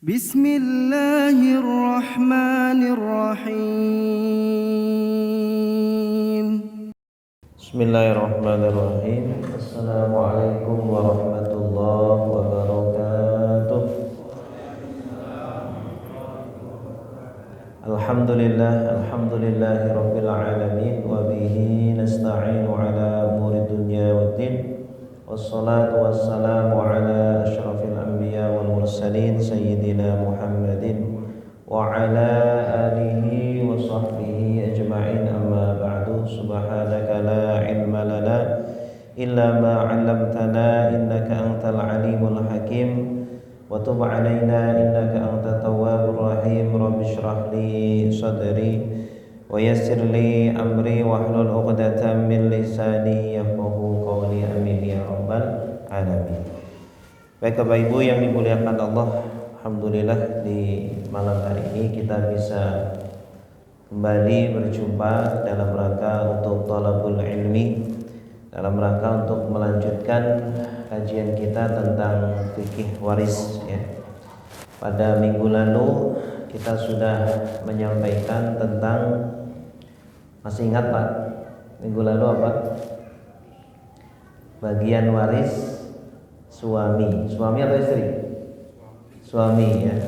Bismillahirrahmanirrahim. Bismillahirrahmanirrahim. Assalamualaikum warahmatullahi wabarakatuh. Alhamdulillahi rabbil alamin wa bihi nasta'inu ala umuri dunya waddin. Wassalatu wassalamu ala asyrafil anbiya wal mursalin sayyidina Muhammadin wa ala alihi wa sahbihi ajma'in, amma ba'du. Subhanaka la ilma lana illa ma 'allamtana innaka antal alimul hakim wa tub 'alaina innaka antat tawwabur rahim. Rabbi shrah li sadri wa yassir li amri wahlul 'uqdatam min lisani yafqahu qawli, amin ya rabbal alamin. Baik Bapak Ibu yang dimuliakan Allah, alhamdulillah di malam hari ini kita bisa kembali berjumpa dalam rangka untuk thalabul ilmi, dalam rangka untuk melanjutkan kajian kita tentang fikih waris ya. Pada minggu lalu kita sudah menyampaikan tentang, masih ingat Pak? Minggu lalu apa? Bagian waris suami atau istri? Suami ya.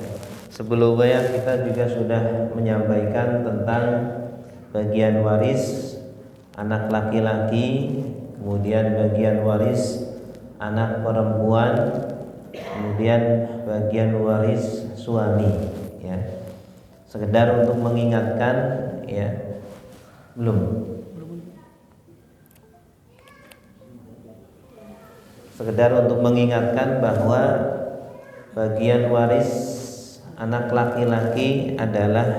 Sebelumnya kita juga sudah menyampaikan tentang bagian waris anak laki-laki, kemudian bagian waris anak perempuan, kemudian bagian waris suami ya. Sekedar untuk mengingatkan ya. Sekedar untuk mengingatkan bahwa bagian waris anak laki-laki adalah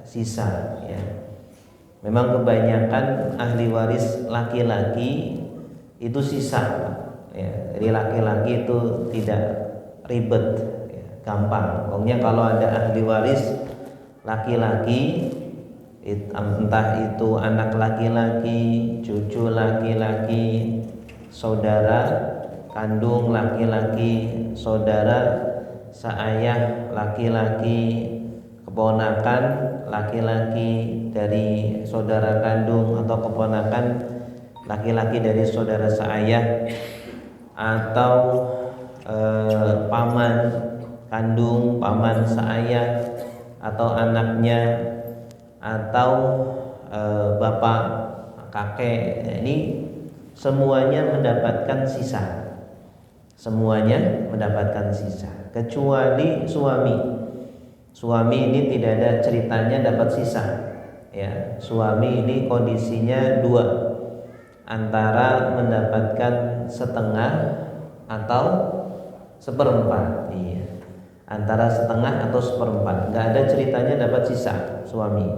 sisa ya. Memang kebanyakan ahli waris laki-laki itu sisa ya. Jadi laki-laki itu tidak ribet ya, gampang. Pokoknya kalau ada ahli waris laki-laki, entah itu anak laki-laki, cucu laki-laki, saudara kandung laki-laki, saudara seayah laki-laki, keponakan laki-laki dari saudara kandung atau keponakan laki-laki dari saudara seayah, atau paman kandung, paman seayah, atau anaknya, atau bapak kakek. Ini semuanya mendapatkan sisa. Semuanya mendapatkan sisa kecuali suami. Suami ini tidak ada ceritanya dapat sisa ya. Suami ini kondisinya dua, antara mendapatkan setengah atau seperempat. Iya, antara setengah atau seperempat. Nggak ada ceritanya dapat sisa suami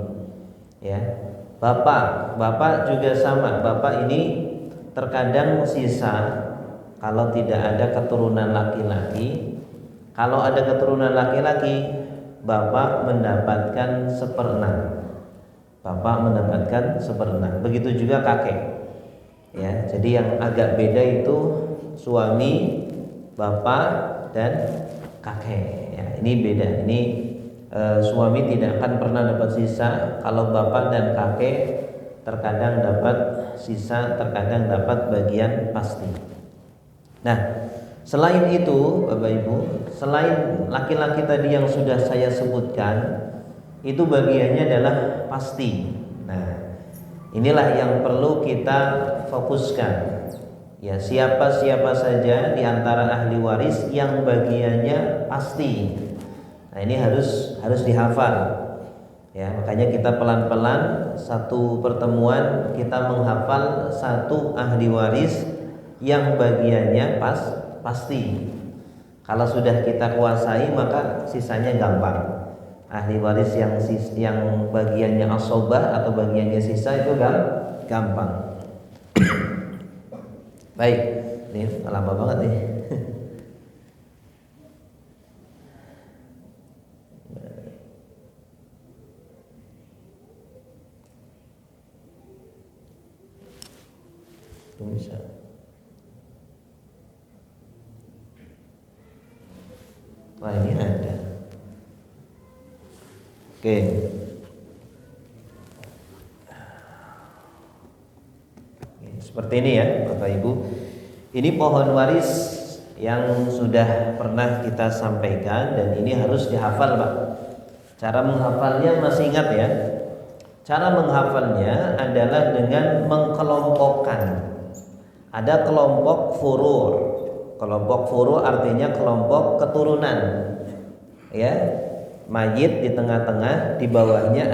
ya. Bapak juga sama. Bapak ini terkadang sisa kalau tidak ada keturunan laki-laki. Kalau ada keturunan laki-laki, bapak mendapatkan seperenam. Bapak mendapatkan seperenam. Begitu juga kakek. Ya, jadi yang agak beda itu suami, bapak, dan kakek. Ya, ini beda. Ini suami tidak akan pernah dapat sisa. Kalau bapak dan kakek terkadang dapat sisa, terkadang dapat bagian pasti. Nah, selain itu Bapak Ibu, selain laki-laki tadi yang sudah saya sebutkan, itu bagiannya adalah pasti. Nah, inilah yang perlu kita fokuskan. Ya, siapa saja di antara ahli waris yang bagiannya pasti. Nah, ini harus dihafal. Ya, makanya kita pelan-pelan satu pertemuan kita menghafal satu ahli waris yang bagiannya pasti. Kalau sudah kita kuasai maka sisanya gampang. Ahli waris yang bagiannya asobah atau bagiannya sisa itu gampang. Baik, ini lama banget nih. Bisa. Wah, ini ada. Oke. Seperti ini ya Bapak Ibu. Ini pohon waris yang sudah pernah kita sampaikan dan ini harus dihafal Pak. Cara menghafalnya masih ingat ya? Cara menghafalnya adalah dengan mengkelompokkan. Ada kelompok furu'. Kelompok furu' artinya kelompok keturunan. Ya. Mayit di tengah-tengah, di bawahnya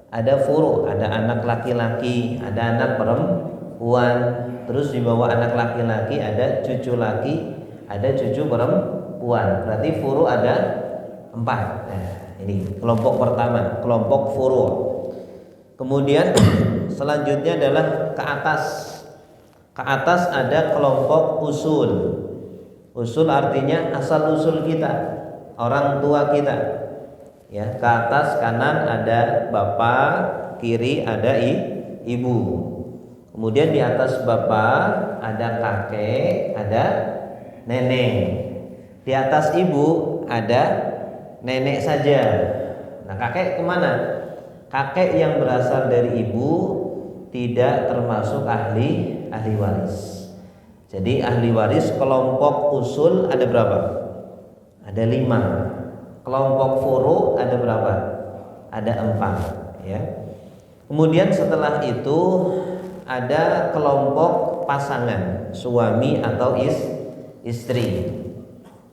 ada furu', ada anak laki-laki, ada anak perempuan, terus di bawah anak laki-laki ada cucu laki, ada cucu perempuan. Berarti furu' ada 4. Nah, ini kelompok pertama, kelompok furu'. Kemudian selanjutnya adalah ke atas. Ke atas ada kelompok usul. Usul artinya asal usul kita, orang tua kita. Ya, ke atas kanan ada bapak, kiri ada ibu. Kemudian di atas bapak ada kakek, ada nenek. Di atas ibu ada nenek saja. Nah, kakek kemana? Kakek yang berasal dari ibu tidak termasuk ahli waris. Jadi ahli waris kelompok usul ada berapa? Ada 5. Kelompok furu ada berapa? Ada 4 ya. Kemudian setelah itu ada kelompok pasangan, suami atau istri.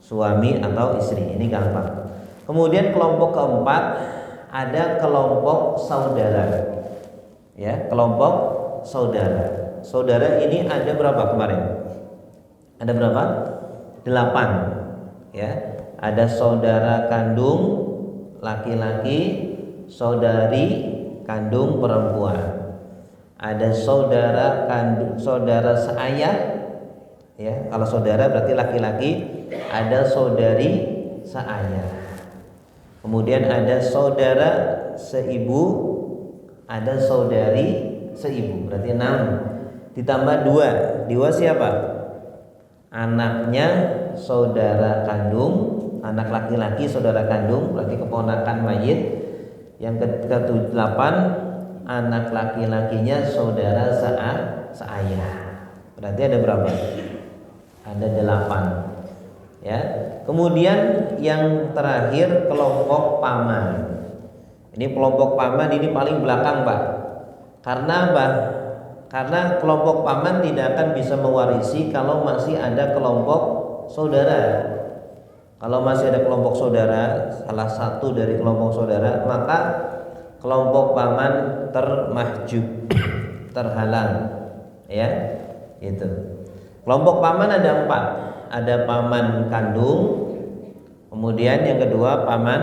Suami atau istri, ini gampang. Kemudian kelompok keempat ada kelompok saudara. Ya, kelompok saudara. Saudara ini ada berapa kemarin? Ada berapa? 8. Ya. Ada saudara kandung laki-laki, saudari kandung perempuan. Ada saudara kandung, saudara seayah. Ya, kalau saudara berarti laki-laki, ada saudari seayah. Kemudian ada saudara seibu, ada saudari seibu, berarti 6. Ditambah 2. 2 siapa? Anaknya saudara kandung, anak laki-laki saudara kandung, berarti keponakan mayit. Yang ke-8 anak laki-lakinya saudara seayah. Berarti ada berapa? Ada 8. Ya. Kemudian yang terakhir kelompok paman. Ini kelompok paman ini paling belakang, Pak. Karena apa? Karena kelompok paman tidak akan bisa mewarisi kalau masih ada kelompok saudara. Kalau masih ada kelompok saudara, salah satu dari kelompok saudara, maka kelompok paman termahjub, terhalang. Ya, itu. Kelompok paman ada 4. Ada paman kandung, kemudian yang kedua paman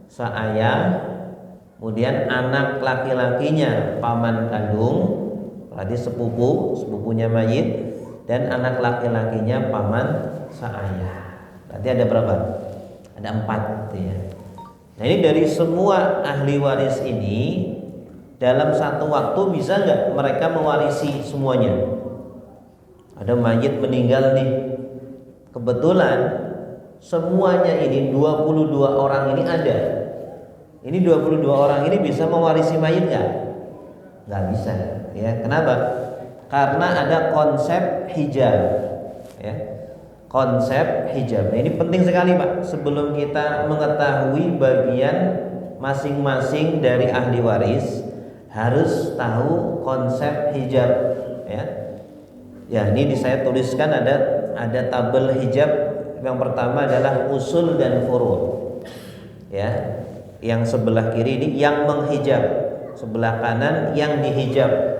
seayah, kemudian anak laki-lakinya paman kandung, berarti sepupunya mayit, dan anak laki-lakinya paman seayah. Berarti ada berapa? Ada 4 ya. Nah, ini dari semua ahli waris ini dalam satu waktu bisa nggak mereka mewarisi semuanya? Ada mayit meninggal nih, kebetulan semuanya ini 22 orang ini ada. Ini 22 orang ini bisa mewarisi mayit nggak? Nggak bisa. Ya, kenapa? Karena ada konsep hijab. Ya, konsep hijab. Nah, ini penting sekali, Pak. Sebelum kita mengetahui bagian masing-masing dari ahli waris, harus tahu konsep hijab. Ya, ya ini saya tuliskan ada tabel hijab. Yang pertama adalah usul dan furu'. Ya, yang sebelah kiri ini yang menghijab, sebelah kanan yang dihijab.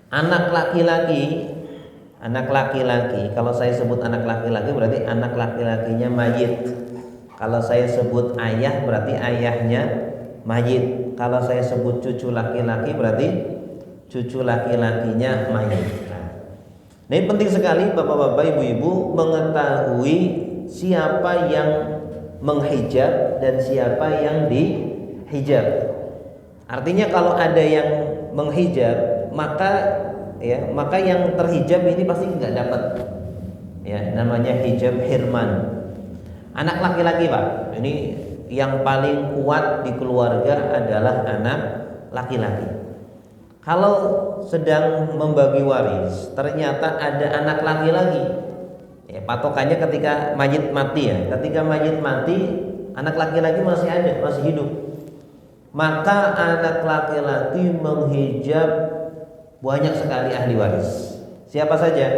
Anak laki-laki, kalau saya sebut anak laki-laki berarti anak laki-lakinya mayit. Kalau saya sebut ayah berarti ayahnya mayit. Kalau saya sebut cucu laki-laki berarti cucu laki-lakinya mayit. Nah, ini penting sekali Bapak-bapak, Ibu-ibu mengetahui siapa yang menghijab dan siapa yang dihijab. Artinya kalau ada yang menghijab, maka yang terhijab ini pasti nggak dapat. Ya, namanya hijab hirman. Anak laki-laki, Pak. Ini yang paling kuat di keluarga adalah anak laki-laki. Kalau sedang membagi waris ternyata ada anak laki-laki, ya, patokannya ketika mayit mati ya. Ketika mayit mati, anak laki-laki masih ada, masih hidup. Maka anak laki-laki menghijab banyak sekali ahli waris. Siapa saja?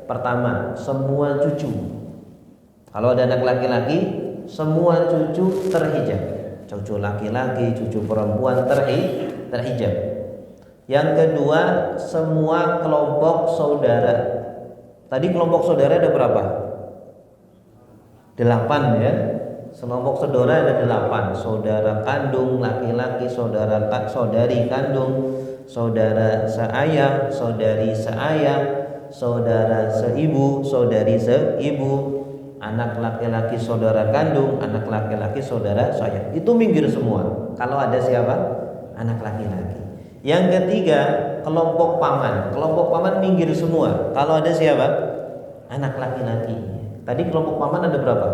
Pertama, semua cucu. Kalau ada anak laki-laki, semua cucu terhijab. Cucu laki-laki, cucu perempuan terhijab. Yang kedua, semua kelompok saudara. Tadi kelompok saudara ada berapa? 8 ya. Kelompok saudara ada 8. Saudara kandung laki-laki, saudari kandung, saudara seayah, saudari seayah, saudara seibu, saudari seibu, anak laki-laki saudara kandung, anak laki-laki saudara seayah. Itu minggir semua. Kalau ada siapa? Anak laki-laki. Yang ketiga, kelompok paman. Kelompok paman minggir semua. Kalau ada siapa? Anak laki-laki. Tadi kelompok paman ada berapa?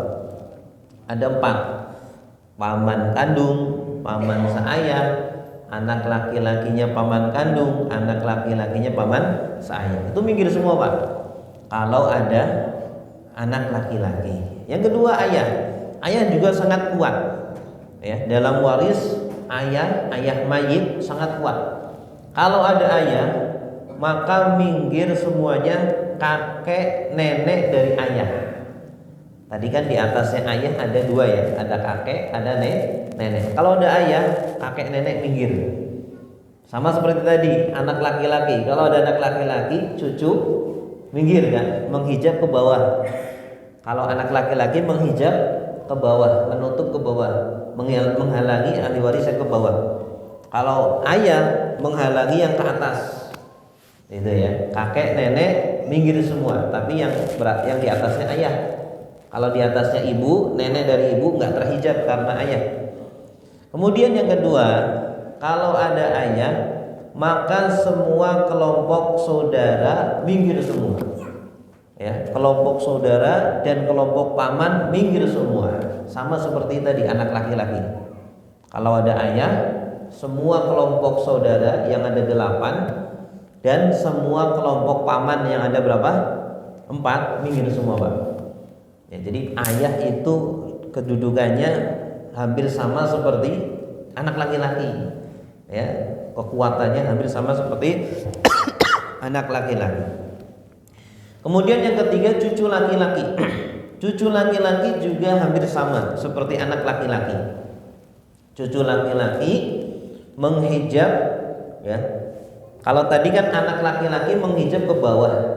Ada 4. Paman kandung, paman seayah, anak laki-lakinya paman kandung, anak laki-lakinya paman seayah. Itu minggir semua, Pak. Kalau ada anak laki-laki. Yang kedua, ayah. Ayah juga sangat kuat. Ya, dalam waris ayah mayit sangat kuat. Kalau ada ayah, maka minggir semuanya kakek nenek dari ayah. Tadi kan di atasnya ayah ada 2 ya, ada kakek, ada nenek. Kalau ada ayah, kakek nenek minggir. Sama seperti tadi, anak laki-laki. Kalau ada anak laki-laki, cucu minggir kan, menghijab ke bawah. Kalau anak laki-laki menghijab ke bawah, menutup ke bawah, menghalangi ahli warisnya ke bawah. Kalau ayah menghalangi yang ke atas, itu ya, kakek nenek minggir semua, tapi yang di atasnya ayah. Kalau di atasnya ibu, nenek dari ibu nggak terhijab karena ayah. Kemudian yang kedua, kalau ada ayah, maka semua kelompok saudara minggir semua. Ya, kelompok saudara dan kelompok paman minggir semua. Sama seperti tadi anak laki-laki. Kalau ada ayah, semua kelompok saudara yang ada 8 dan semua kelompok paman yang ada berapa? 4 minggir semua, Pak. Ya, jadi ayah itu kedudukannya hampir sama seperti anak laki-laki. Ya, kekuatannya hampir sama seperti anak laki-laki. Kemudian yang ketiga, cucu laki-laki. Cucu laki-laki juga hampir sama seperti anak laki-laki. Cucu laki-laki menghijab, ya. Kalau tadi kan anak laki-laki menghijab ke bawah.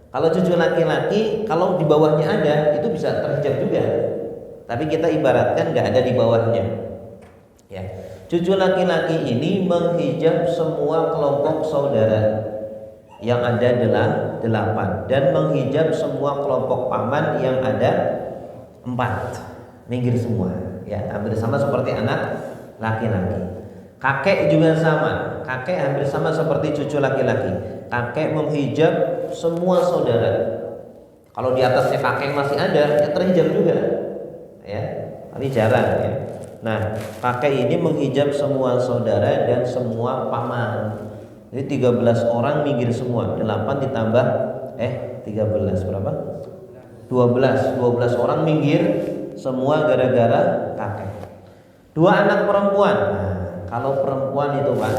Kalau cucu laki-laki, kalau di bawahnya ada, itu bisa terhijab juga. Tapi kita ibaratkan nggak ada di bawahnya. Ya, cucu laki-laki ini menghijab semua kelompok saudara yang ada 8 dan menghijab semua kelompok paman yang ada 4. Minggir semua. Ya, hampir sama seperti anak laki-laki. Kakek juga sama. Kakek hampir sama seperti cucu laki-laki. Kakek menghijab semua saudara. Kalau di atasnya kakek masih ada, ya terhijab juga. Ya, tapi jarang ya. Nah, kakek ini menghijab semua saudara dan semua paman. Jadi 13 orang minggir semua. 8 ditambah 13 berapa? 12 orang minggir semua gara-gara kakek. 2 anak perempuan. Nah, kalau perempuan itu, Pak,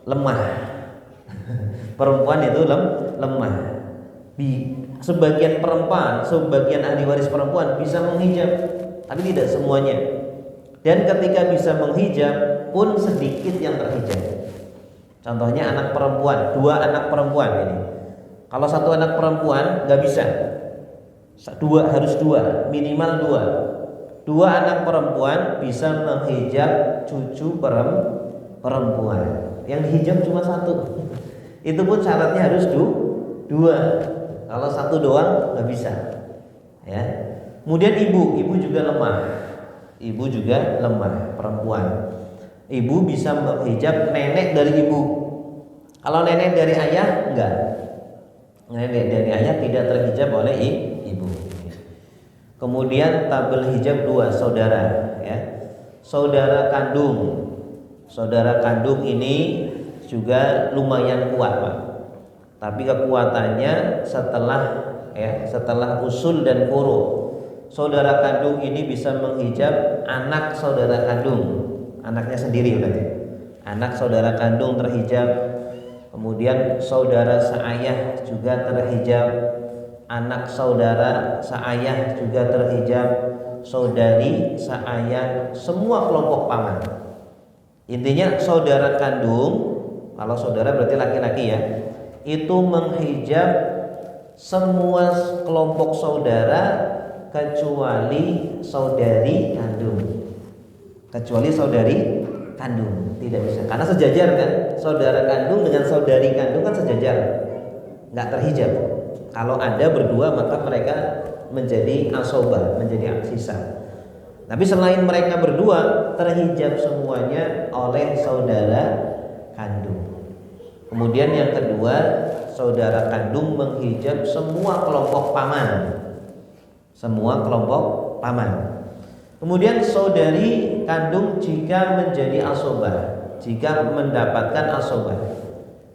lemah. Perempuan itu lemah. Sebagian perempuan, sebagian ahli waris perempuan bisa menghijab, tapi tidak semuanya. Dan ketika bisa menghijab pun sedikit yang terhijab. Contohnya anak perempuan, 2 anak perempuan ini. Kalau 1 anak perempuan nggak bisa, 2 harus 2, minimal 2. 2 anak perempuan bisa menghijab cucu perempuan. Yang dihijab cuma 1. Itu pun syaratnya harus 2. Kalau 1 doang nggak bisa. Ya. Kemudian ibu juga lemah. Ibu juga lemah, perempuan. Ibu bisa menghijab nenek dari ibu. Kalau nenek dari ayah enggak. Nenek dari ayah tidak terhijab oleh ibu. Kemudian tabel hijab 2, saudara ya. Saudara kandung. Saudara kandung ini juga lumayan kuat, Pak. Tapi kekuatannya setelah usul dan furu. Saudara kandung ini bisa menghijab anak saudara kandung, anaknya sendiri berarti. Anak saudara kandung terhijab. Kemudian saudara seayah juga terhijab. Anak saudara seayah juga terhijab, saudari seayah, semua kelompok paman. Intinya saudara kandung, kalau saudara berarti laki-laki ya, itu menghijab semua kelompok saudara kecuali saudari kandung. Kecuali saudari kandung tidak bisa, karena sejajar kan, saudara kandung dengan saudari kandung kan sejajar, nggak terhijab. Kalau ada berdua maka mereka menjadi asobah, menjadi sisa. Tapi selain mereka berdua terhijab semuanya oleh saudara kandung. Kemudian yang kedua, saudara kandung menghijab semua kelompok paman. Semua kelompok paman. Kemudian saudari kandung jika menjadi asobah, jika mendapatkan asobah.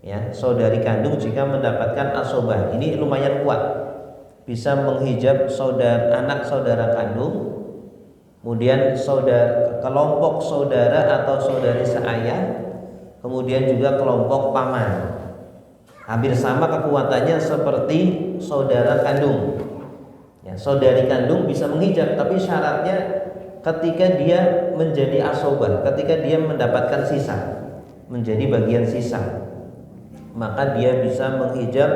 Ya, saudari kandung jika mendapatkan asobah, ini lumayan kuat, bisa menghijab anak saudara kandung, kemudian kelompok saudara atau saudari seayah, kemudian juga kelompok paman. Hampir sama kekuatannya seperti saudara kandung. Ya, saudari kandung bisa menghijab, tapi syaratnya ketika dia menjadi asobah, ketika dia mendapatkan sisa, menjadi bagian sisa, maka dia bisa menghijab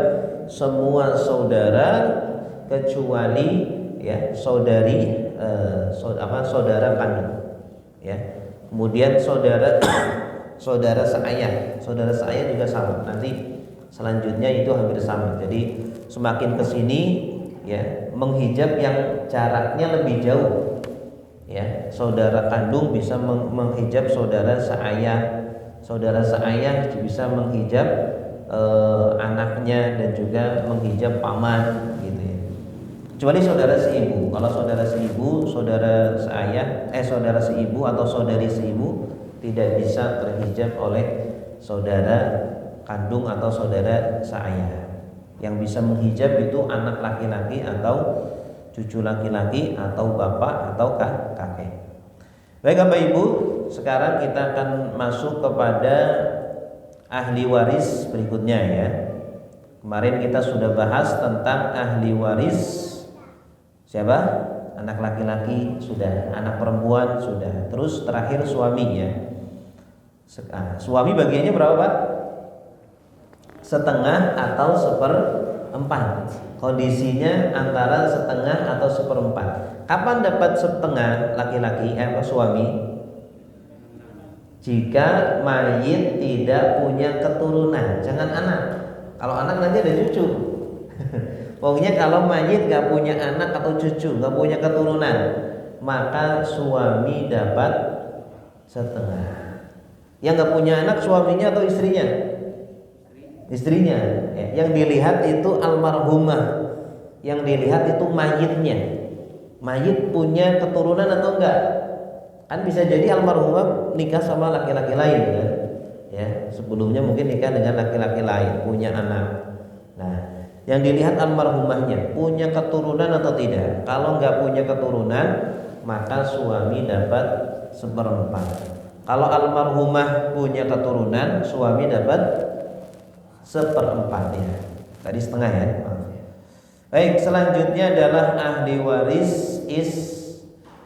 semua saudara kecuali ya saudara kandung ya. Kemudian saudara seayah juga sama. Nanti selanjutnya itu hampir sama. Jadi semakin kesini ya, menghijab yang jaraknya lebih jauh ya. Saudara kandung bisa menghijab saudara seayah bisa menghijab anaknya dan juga menghijab paman gitu ya. Kecuali saudara seibu. Kalau saudara seibu, saudara seibu atau saudari seibu tidak bisa terhijab oleh saudara kandung atau saudara seayah. Yang bisa menghijab itu anak laki-laki atau cucu laki-laki atau bapak atau kakek. Baik Bapak Ibu, sekarang kita akan masuk kepada ahli waris berikutnya ya. Kemarin kita sudah bahas tentang ahli waris. Siapa? Anak laki-laki sudah, anak perempuan sudah. Terus terakhir suaminya. Suami bagiannya berapa Pak? Setengah atau seperempat. Kondisinya antara setengah atau seperempat. Kapan dapat setengah laki-laki suami? Jika mayit tidak punya keturunan, jangan anak. Kalau anak nanti ada cucu. Pokoknya kalau mayit gak punya anak atau cucu, gak punya keturunan, maka suami dapat setengah. Yang gak punya anak suaminya atau istrinya? Istrinya ya. Yang dilihat itu almarhumah, yang dilihat itu mayitnya. Mayit punya keturunan atau enggak? Kan bisa jadi almarhumah nikah sama laki-laki lain kan? Ya, sebelumnya mungkin nikah dengan laki-laki lain, punya anak. Nah, yang dilihat almarhumahnya punya keturunan atau tidak. Kalau nggak punya keturunan, maka suami dapat seperempat. Kalau almarhumah punya keturunan, suami dapat seperempat ya. Tadi setengah ya. Baik, selanjutnya adalah ahli waris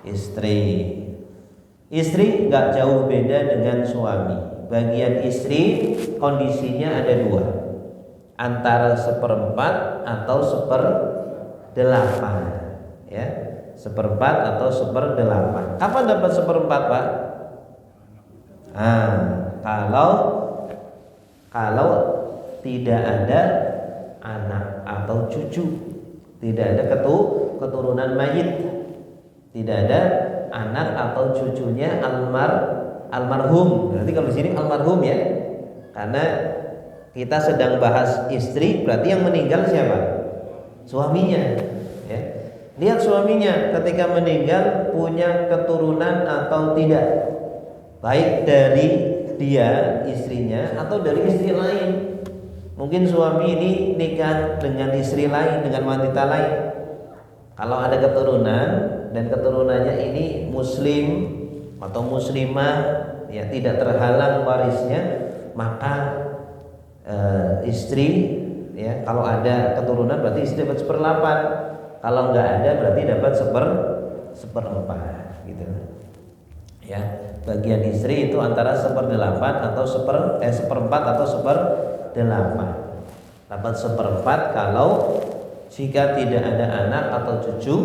istri. Istri nggak jauh beda dengan suami. Bagian istri kondisinya ada dua, antara seperempat atau seperdelapan ya, seperempat atau seperdelapan. Kapan dapat seperempat Pak? Kalau tidak ada anak atau cucu, tidak ada keturunan mayit, tidak ada anak atau cucunya almarhum. Berarti kalau di sini almarhum ya, karena kita sedang bahas istri, berarti yang meninggal siapa? Suaminya. Ya. Lihat suaminya ketika meninggal punya keturunan atau tidak, baik dari dia istrinya atau dari istri lain. Mungkin suami ini nikah dengan istri lain, dengan wanita lain. Kalau ada keturunan dan keturunannya ini muslim atau muslimah, ya tidak terhalang warisnya, maka istri, ya kalau ada keturunan berarti istri dapat 1/8. Kalau nggak ada berarti dapat 1/4 gitu. Ya, bagian istri itu antara 1/8 atau 1/4 atau 1/8. Dapat 1/4 kalau jika tidak ada anak atau cucu,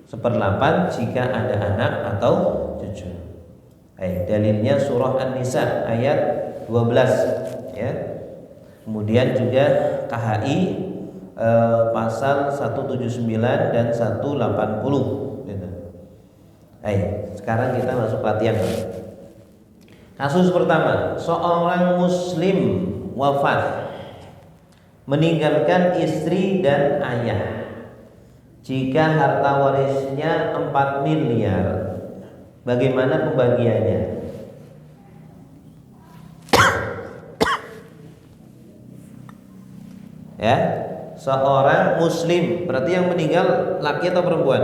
1/8 jika ada anak atau cucu. Dalilnya surah An-Nisa ayat 12, ya. Kemudian juga KHI pasal 179 dan 180 gitu. Sekarang kita masuk latihan. Kasus pertama, seorang muslim wafat meninggalkan istri dan ayah. Jika harta warisnya 4 miliar, bagaimana pembagiannya? Ya, seorang muslim, berarti yang meninggal laki atau perempuan?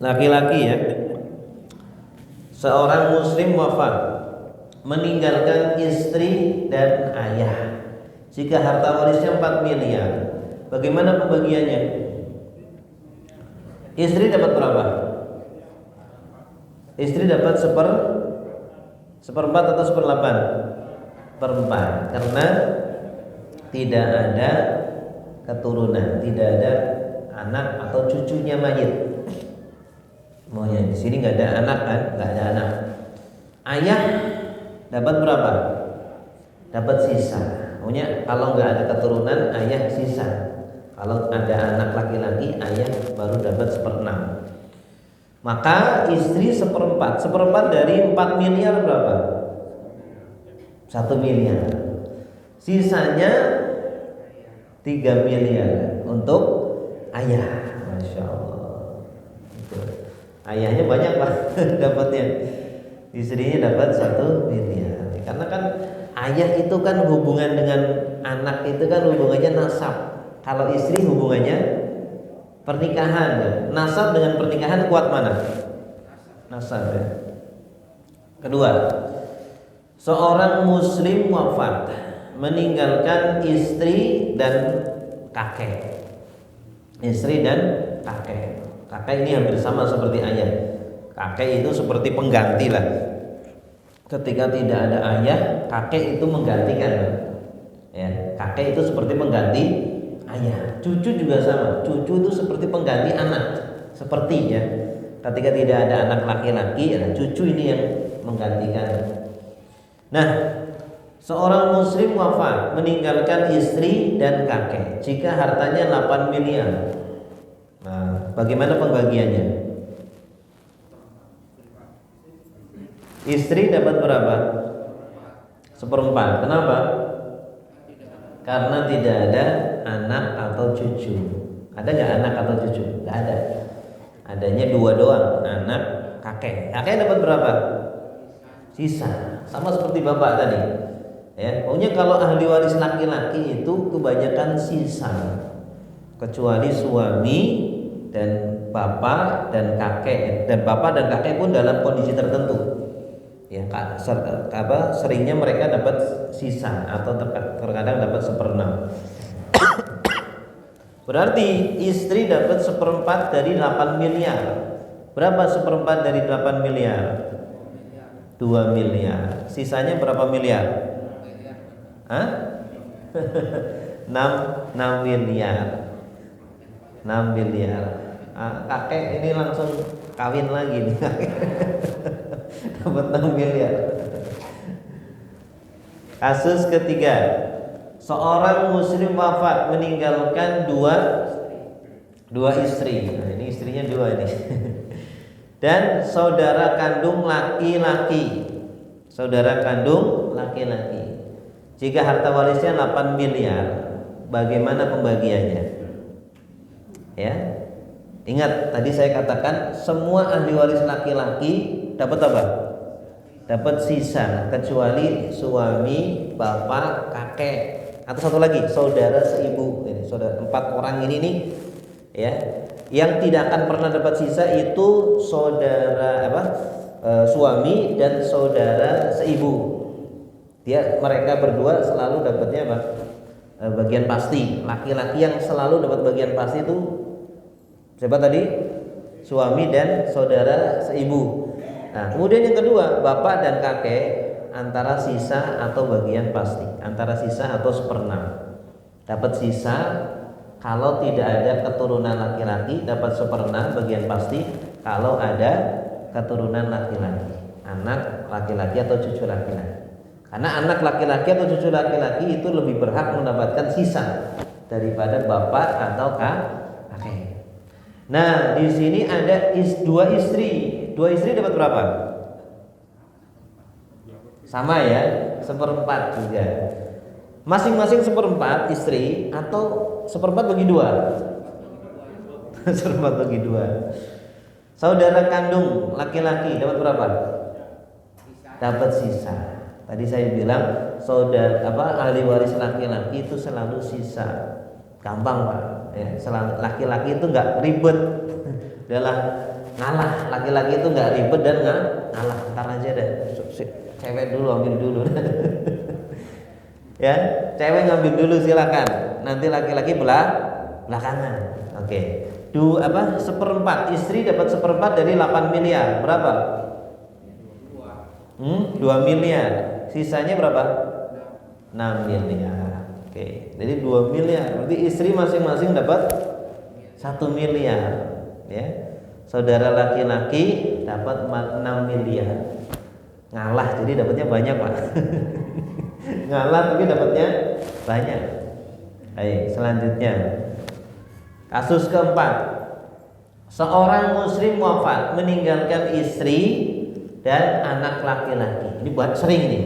Laki-laki, ya. Seorang muslim wafat meninggalkan istri dan ayah. Jika harta warisnya 4 miliar, bagaimana pembagiannya? Istri dapat berapa? Istri dapat 1/4 atau 1/8? Karena tidak ada keturunan, tidak ada anak atau cucunya mayit. Maunya di sini nggak ada anak kan? Nggak ada anak. Ayah dapat berapa? Dapat sisa. Maunya kalau nggak ada keturunan, ayah sisa. Kalau ada anak laki-laki, ayah baru dapat 1/6. Maka istri 1/4. 1/4 dari 4 miliar berapa? 1 miliar. Sisanya 3 miliar untuk ayah. Masya Allah. Ayahnya banyak Pak dapatnya. Istrinya dapat 1 miliar. Karena kan ayah itu kan hubungan dengan anak itu kan hubungannya nasab. Kalau istri hubungannya pernikahan, ya. Nasab dengan pernikahan kuat mana? Nasab, ya. Kedua, seorang muslim wafat meninggalkan istri dan kakek. Istri dan kakek. Kakek ini hampir sama seperti ayah. Kakek itu seperti pengganti lah. Ketika tidak ada ayah, kakek itu menggantikan. Ya, kakek itu seperti pengganti ayah. Cucu juga sama. Cucu itu seperti pengganti anak. Seperti, ya. Ketika tidak ada anak laki-laki, ya, cucu ini yang menggantikan. Nah, seorang muslim wafat meninggalkan istri dan kakek. Jika hartanya 8 miliar. Nah, bagaimana pembagiannya? Istri dapat berapa? 1/4. Kenapa? Karena tidak ada anak atau cucu. Ada nggak anak atau cucu? Nggak ada. Adanya 2 doang, anak, kakek. Kakek dapat berapa? Sisa. Sama seperti bapak tadi. Ya, pokoknya kalau ahli waris laki-laki itu kebanyakan sisa. Kecuali suami dan bapak dan kakek. Dan bapak dan kakek pun dalam kondisi tertentu. Ya, seringnya mereka dapat sisa atau terkadang dapat 1/6. Berarti istri dapat 1/4 dari 8 miliar. Berapa 1/4 dari 8 miliar? 2 miliar. Sisanya berapa miliar? Hah? 6 miliar. 6 miliar. Kakek ini langsung kawin lagi nih. Dapat 6 miliar. Kasus ketiga, seorang muslim wafat meninggalkan dua istri. Nah, ini istrinya 2 ini. Dan saudara kandung laki-laki. Saudara kandung laki-laki. Jika harta warisnya 8 miliar, bagaimana pembagiannya? Ya. Ingat tadi saya katakan semua ahli waris laki-laki dapat apa? Dapat sisa kecuali suami, bapak, kakek atau satu lagi saudara seibu. Ini saudara 4 orang ini nih ya. Yang tidak akan pernah dapat sisa itu saudara suami dan saudara seibu. Mereka berdua selalu dapatnya apa? Bagian pasti. Laki-laki yang selalu dapat bagian pasti itu siapa tadi? Suami dan saudara seibu. Nah, kemudian yang kedua, bapak dan kakek antara sisa atau bagian pasti, antara sisa atau 1/6. Dapat sisa kalau tidak ada keturunan laki-laki, dapat 1/6 bagian pasti kalau ada keturunan laki-laki, anak laki-laki atau cucu laki-laki. Karena anak laki-laki atau cucu laki-laki itu lebih berhak mendapatkan sisa daripada bapak atau kakek. Nah, di sini ada 2 istri. 2 istri dapat berapa? Sama ya, 1/4 juga. Masing-masing 1/4 istri atau 1/4 bagi 2? 1/4 bagi 2. Saudara kandung laki-laki dapat berapa? Dapat sisa. Tadi saya bilang ahli waris laki-laki itu selalu sisa. Gampang Pak. Ya, laki-laki itu nggak ribet. Adalah ngalah. Laki-laki itu nggak ribet dan ngalah. Ntar aja deh. Cewek dulu ambil dulu. Ya, cewek ngambil dulu silakan. Nanti laki-laki belakangan. Oke. 1/4 istri dapat 1/4 dari 8 miliar. Berapa? 2 miliar. Sisanya berapa? 6 miliar. Oke. Jadi 2 miliar. Berarti istri masing-masing dapat 1 miliar. Ya. Saudara laki-laki dapat 6 miliar. Ngalah, jadi dapatnya banyak Pak. Ngalah tapi dapatnya banyak. Baik, selanjutnya kasus keempat. Seorang muslim wafat meninggalkan istri dan anak laki-laki. Ini buat sering nih.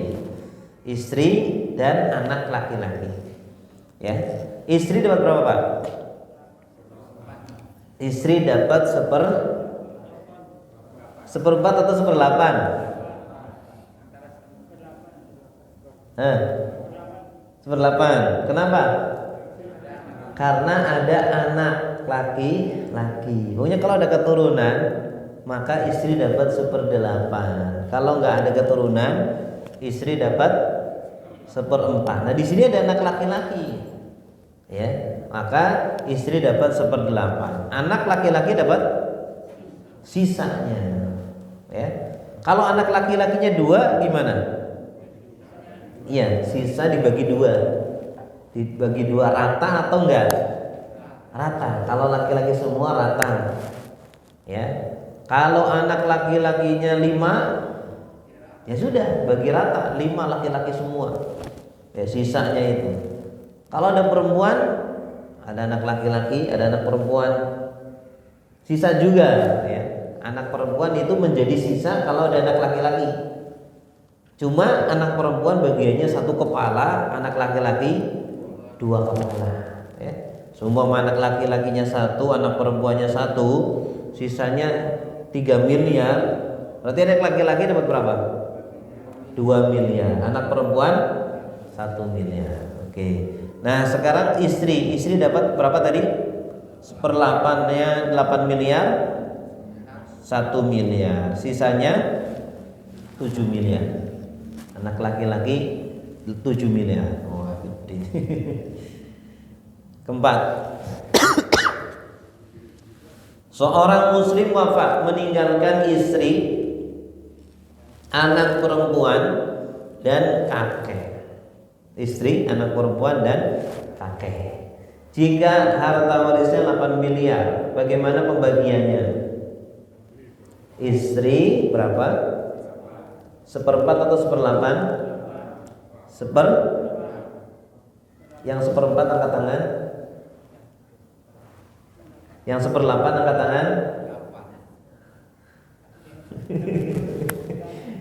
Istri dan anak laki-laki. Ya. Istri dapat berapa, Pak? Istri dapat 1/4 atau 1/8? 1/8. Kenapa? Karena ada anak laki-laki. Pokoknya kalau ada keturunan maka istri dapat 1/8. Kalau nggak ada keturunan, istri dapat 1/4. Nah di sini ada anak laki-laki, ya, maka istri dapat 1/8. Anak laki-laki dapat sisanya, ya. Kalau anak laki-lakinya 2 gimana? Iya, sisa dibagi 2. Dibagi 2 rata atau enggak? Rata. Kalau laki-laki semua rata, ya. Kalau anak laki-lakinya 5, ya sudah bagi rata, 5 laki-laki semua. Ya sisanya itu. Kalau ada perempuan, ada anak laki-laki, ada anak perempuan, sisa juga, ya. Anak perempuan itu menjadi sisa kalau ada anak laki-laki. Cuma anak perempuan bagiannya 1 kepala, anak laki-laki 2 kepala, ya. Semua anak laki-lakinya 1, anak perempuannya 1, sisanya 3 miliar. Berarti anak laki-laki dapat berapa? 2 miliar. Anak perempuan 1 miliar. Oke. Nah sekarang istri dapat berapa tadi? 1/8-nya 8 miliar, 1 miliar. Sisanya 7 miliar. Anak laki-laki 7 miliar. Wah, gede. Keempat. Seorang muslim wafat meninggalkan istri, anak perempuan dan kakek. Istri, anak perempuan dan kakek. Jika harta warisnya 8 miliar, bagaimana pembagiannya? Istri berapa? 1/4 atau 1/8? Yang 1/4 angkat tangan. Yang 1/8 angkat tangan.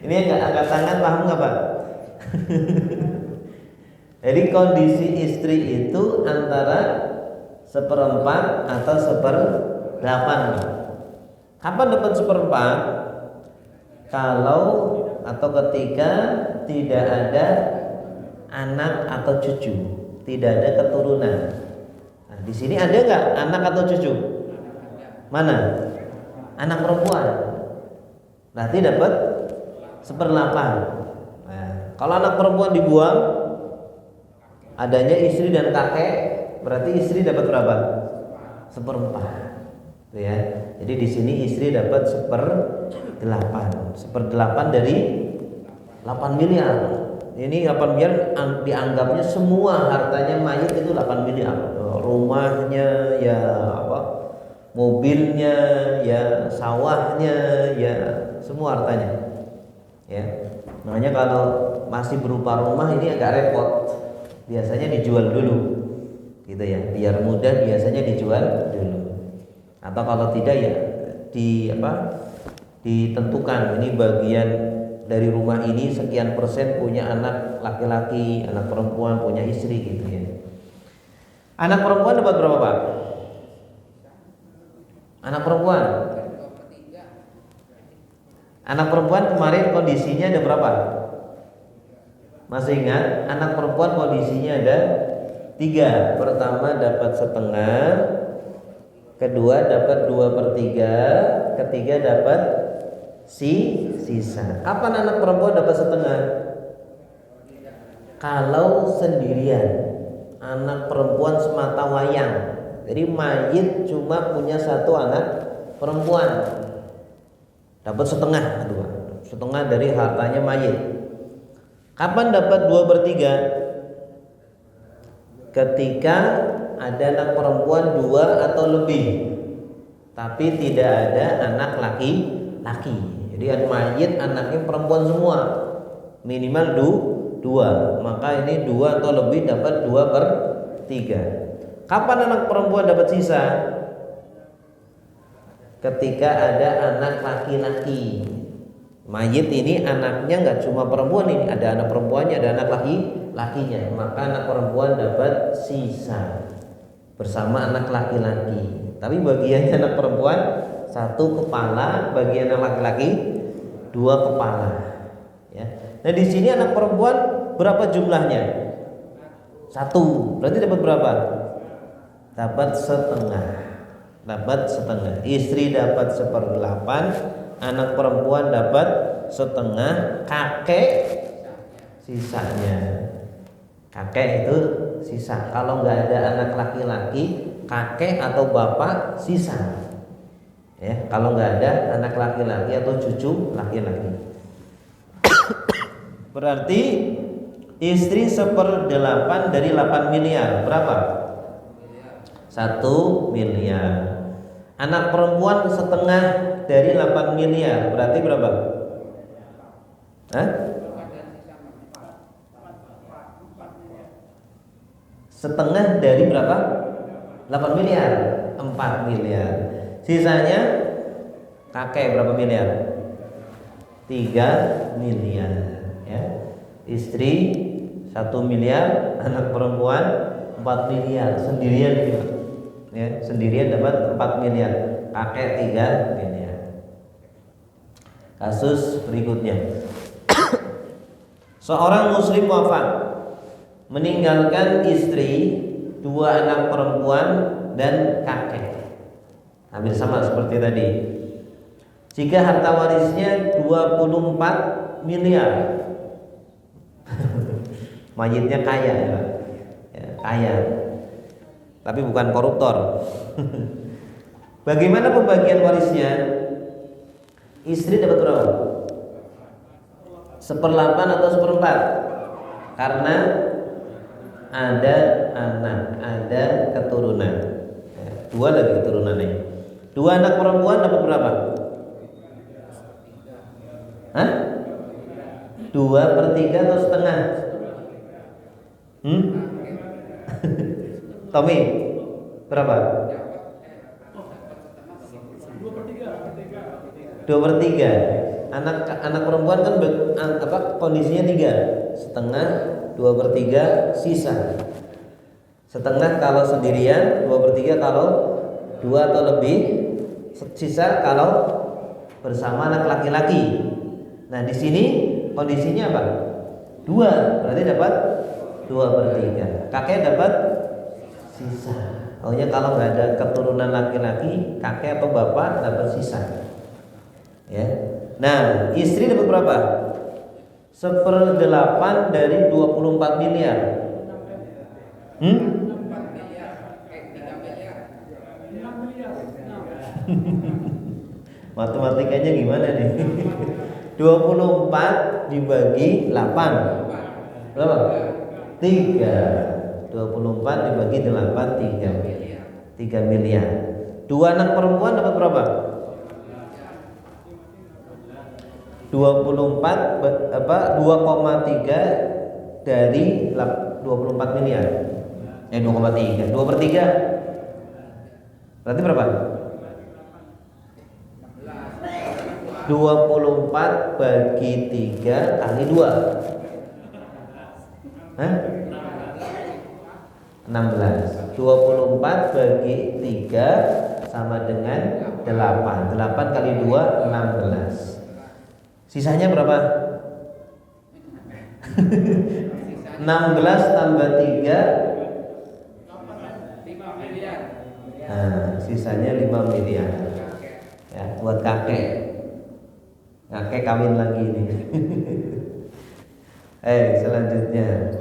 Ini yang angkat tangan paham nggak Pak? Jadi kondisi istri itu antara 1/4 atau 1/8. Kapan dapat 1/4? Kalau atau ketika tidak ada anak atau cucu, tidak ada keturunan. Nah, di sini ada nggak anak atau cucu? Mana? Anak perempuan. Berarti dapat 1/8. Nah, kalau anak perempuan dibuang, adanya istri dan kakek, berarti istri dapat berapa? 1/4. Ya. Jadi di sini istri dapat 1/8. 1/8 dari 8 miliar. Ini 8 miliar dianggapnya semua hartanya mayit itu 8 miliar. Rumahnya ya apa? Mobilnya ya, sawahnya ya, semua hartanya. Ya. Makanya kalau masih berupa rumah ini agak repot. Biasanya dijual dulu. Gitu ya. Biar mudah biasanya dijual dulu. Atau kalau tidak ya ditentukan ini bagian dari rumah ini sekian persen punya anak laki-laki, anak perempuan punya istri gitu ya. Anak perempuan dapat berapa, Pak? Anak perempuan. Anak perempuan kemarin kondisinya ada berapa? Masih ingat? Anak perempuan kondisinya ada 3. Pertama dapat 1/2, kedua dapat 2/3, ketiga dapat sisa. Kapan anak perempuan dapat 1/2? Kalau sendirian, anak perempuan semata wayang. Jadi mayit cuma punya 1 anak perempuan, dapat 1/2, 1/2 dari hartanya mayit. Kapan dapat 2/3? Ketika ada anak perempuan 2 atau lebih, tapi tidak ada anak laki-laki. Jadi mayit anaknya perempuan semua, minimal 2. Maka ini 2 atau lebih dapat 2/3. Kapan anak perempuan dapat sisa? Ketika ada anak laki-laki. Mayit ini anaknya nggak cuma perempuan, ini ada anak perempuannya, ada anak lakinya. Maka anak perempuan dapat sisa bersama anak laki-laki. Tapi bagiannya anak perempuan 1 kepala, bagian anak laki-laki 2 kepala. Ya. Nah di sini anak perempuan berapa jumlahnya? 1. Berarti dapat berapa? Dapat 1/2. Istri dapat 1/8, anak perempuan dapat 1/2, kakek sisanya. Kakek itu sisa. Kalau nggak ada anak laki-laki, kakek atau bapak sisa. Ya, kalau nggak ada anak laki-laki atau cucu laki-laki. Berarti istri 1/8 dari 8 miliar berapa? 1 miliar. Anak perempuan 1/2 dari 8 miliar berarti berapa? Hah? 1/2 dari berapa? 8 miliar, 4 miliar. Sisanya kakek berapa miliar? 3 miliar ya. Istri 1 miliar, anak perempuan 4 miliar. Sendirian gitu. Ya, sendirian dapat 4 miliar, kakek 3 miliar. Kasus berikutnya. Seorang muslim wafat, meninggalkan istri, 2 anak perempuan dan kakek. Hampir sama seperti tadi. Jika harta warisnya 24 miliar. Mayitnya kaya ya, kaya. Tapi bukan koruptor. Bagaimana pembagian warisnya? Istri dapat berapa? 1/8 atau 1/4? Karena ada anak, ada keturunan. 2 lagi keturunannya. 2 anak perempuan dapat berapa? Hah? 2/3 atau setengah? Tommy, berapa? 2/3. Anak perempuan kan kondisinya 3, setengah, 2/3 sisa. Setengah kalau sendirian, 2/3 kalau 2 atau lebih, sisa kalau bersama anak laki-laki. Nah, di sini kondisinya apa? 2, berarti dapat 2/3. Kakek dapat sisa. Pokoknya kalau nggak ada keturunan laki-laki, kakek atau bapak dapat sisa. Ya. Nah, istri dapat berapa? 1/8 dari 24 miliar. Matematikanya gimana nih? 24 dibagi 8 berapa? 3. 24 dibagi 8 3 miliar. 2 anak perempuan dapat berapa? 2,3 dari 24 miliar. 2,3. 2/3 berarti berapa? 24 bagi 3 kali 2. Hah? 16. 24 bagi 3 sama dengan 8. 8 kali 2 16. Sisanya berapa? 16 tambah 3. Nah, sisanya 5 miliar. Ya, buat kakek. Kakek kawin lagi nih. Selanjutnya.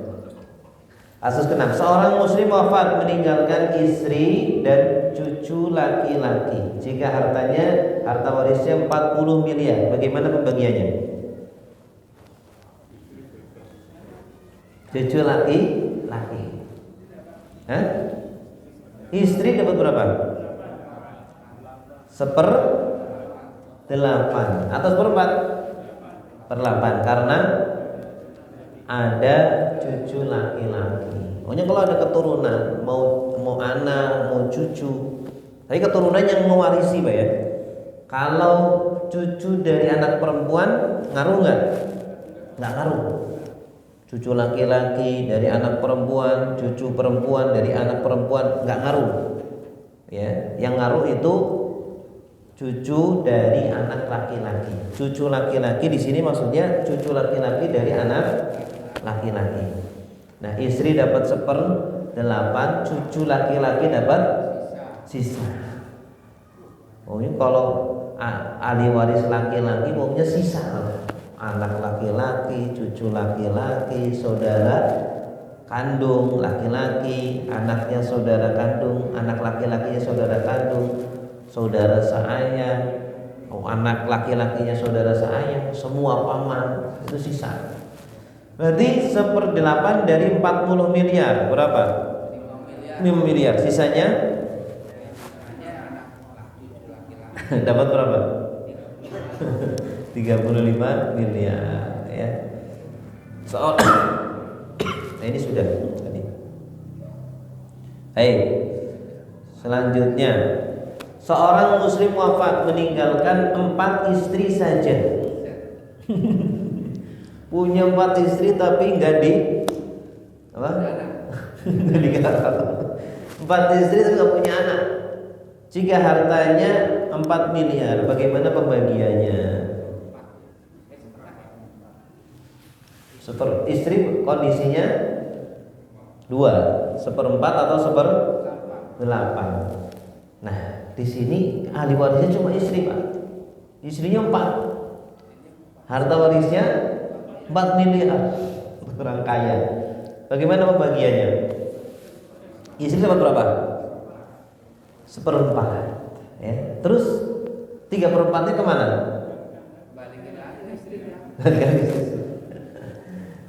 Kasus ke-6. Seorang muslim wafat meninggalkan istri dan cucu laki-laki. Jika harta warisnya 40 miliar, bagaimana pembagiannya? Cucu laki-laki. Hah? Istri dapat berapa? 1/8 atau 1/4 karena ada cucu laki-laki. Pokoknya kalau ada keturunan, mau anak, mau cucu, tapi keturunan yang mewarisi, Pak ya. Kalau cucu dari anak perempuan ngaruh nggak? Nggak ngaruh. Cucu laki-laki dari anak perempuan, cucu perempuan dari anak perempuan nggak ngaruh. Ya, yang ngaruh itu cucu dari anak laki-laki. Cucu laki-laki di sini maksudnya cucu laki-laki dari anak laki-laki. Nah, istri dapat 1/8, cucu laki-laki dapat sisa. Pokoknya kalau ahli waris laki-laki pokoknya sisa. Anak laki-laki, cucu laki-laki, saudara kandung laki-laki, anaknya saudara kandung, anak laki-lakinya saudara kandung, saudara seayah, anak laki-lakinya saudara seayah, semua paman, itu sisa. Berarti 1/8 dari 40 miliar berapa? 5 miliar. Sisanya dapat berapa? 35 miliar ya. Nah, ini sudah tadi. Selanjutnya, seorang muslim wafat meninggalkan 4 istri saja. Punya 4 istri tapi nggak di apa? Nggak digarap. 4 istri tapi nggak punya anak. Jika hartanya 4 miliar, bagaimana pembagiannya? Istri kondisinya 2, 1/4 atau 1/8. Nah, di sini ahli warisnya cuma istri, Pak. Istrinya 4. Harta warisnya 4 miliar. Orang kaya. Bagaimana pembagiannya? Istri dapat berapa? 1/4. Ya. Terus 3/4-nya kemana? Balikin istrinya.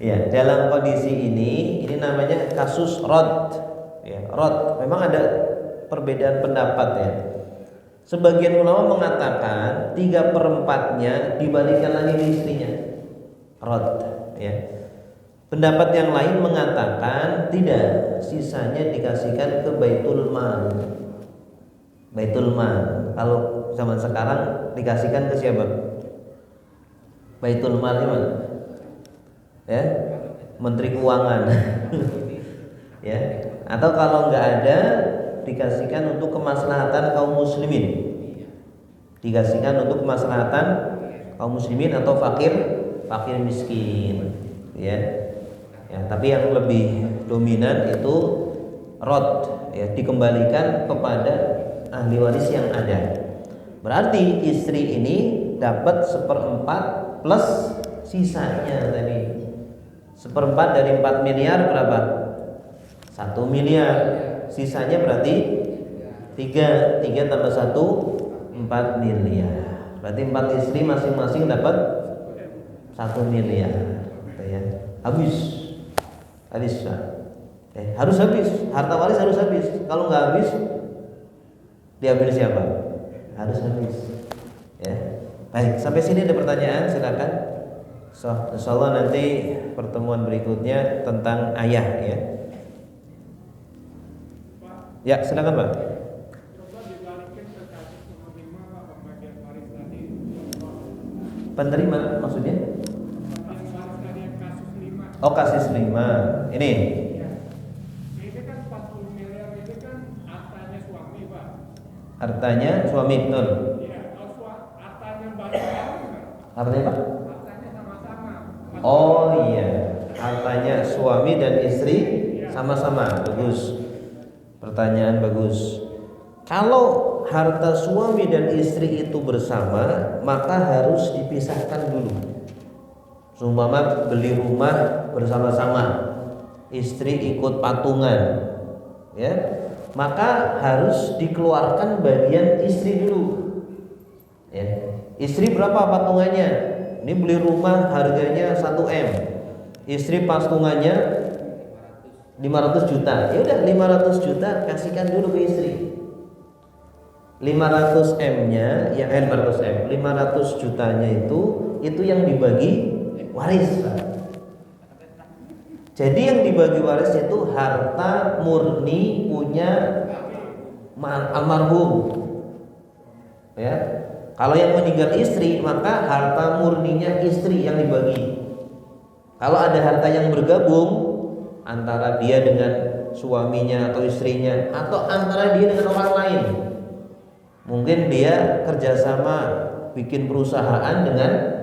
Ya, dalam kondisi ini namanya kasus rod. Ya, rod. Memang ada perbedaan pendapat ya. Sebagian ulama mengatakan 3/4-nya dibalikan lagi ke istrinya. Rod, ya. Pendapat yang lain mengatakan tidak, sisanya dikasihkan ke Baitul Mal. Baitul Mal. Kalau zaman sekarang dikasihkan ke siapa? Baitul Mal gimana? Ya, Menteri Keuangan. Ya, atau kalau nggak ada dikasihkan untuk kemaslahatan kaum muslimin. Dikasihkan untuk kemaslahatan kaum muslimin atau fakir miskin, ya. Ya, tapi yang lebih dominan itu rod, ya, dikembalikan kepada ahli waris yang ada. Berarti istri ini dapat 1/4 plus sisanya tadi. 1/4 dari 4 miliar berapa? 1 miliar. Sisanya berarti 3 tambah 1 4 miliar. Berarti 4 istri masing-masing dapat 1 miliar, ya. Habis Pak. Harus habis. Harta waris harus habis. Kalau nggak habis, diambil siapa? Harus habis. Ya. Baik, sampai sini ada pertanyaan, silakan. Insyaallah nanti pertemuan berikutnya tentang ayah, ya. Ya, silakan Pak. Penerima maksudnya? Oh, kasus 5. Ini. Ini kan 40 miliar ini kan hartanya suami, Pak. Hartanya suami, betul. Iya, hartanya bareng-bareng. Hartanya apa? Hartanya sama-sama. Oh iya, hartanya suami dan istri sama-sama. Bagus. Pertanyaan bagus. Kalau harta suami dan istri itu bersama, maka harus dipisahkan dulu. Seumpama beli rumah bersama-sama, istri ikut patungan, ya, maka harus dikeluarkan bagian istri dulu, ya. Istri berapa patungannya? Ini beli rumah harganya 1 M, istri patungannya 500 juta. Ya udah 500 juta kasihkan dulu ke istri. 500 M-nya, ya 500 M, 500 jutanya itu yang dibagi waris, Pak. Jadi yang dibagi waris itu harta murni punya almarhum. Ya. Kalau yang meninggal istri, maka harta murninya istri yang dibagi. Kalau ada harta yang bergabung antara dia dengan suaminya atau istrinya, atau antara dia dengan orang lain, mungkin dia kerjasama bikin perusahaan dengan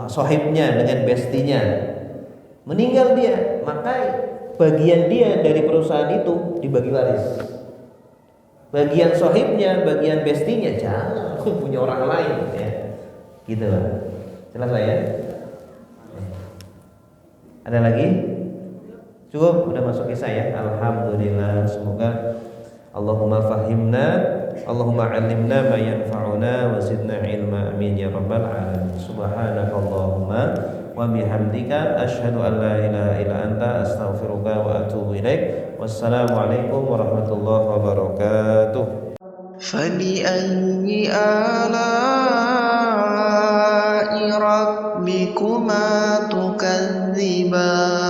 sohibnya, dengan bestinya, meninggal dia, maka bagian dia dari perusahaan itu dibagi waris. Bagian sohibnya, bagian bestinya jangan punya orang lain, ya. Gitu lah. Jelas lah, ya. Ada lagi? Cukup, udah masuk kisah, ya. Alhamdulillah. Semoga Allahumma fahimna, Allahumma alimna ma yanfa'una wa zidna ilma, amin ya rabbal alamin. Subhanakallahumma wa bihamdika asyhadu an la ilaha illa anta astaghfiruka wa atubu ilaik. Wassalamualaikum warahmatullahi wabarakatuh. فبأي آلاء ربكما تكذبان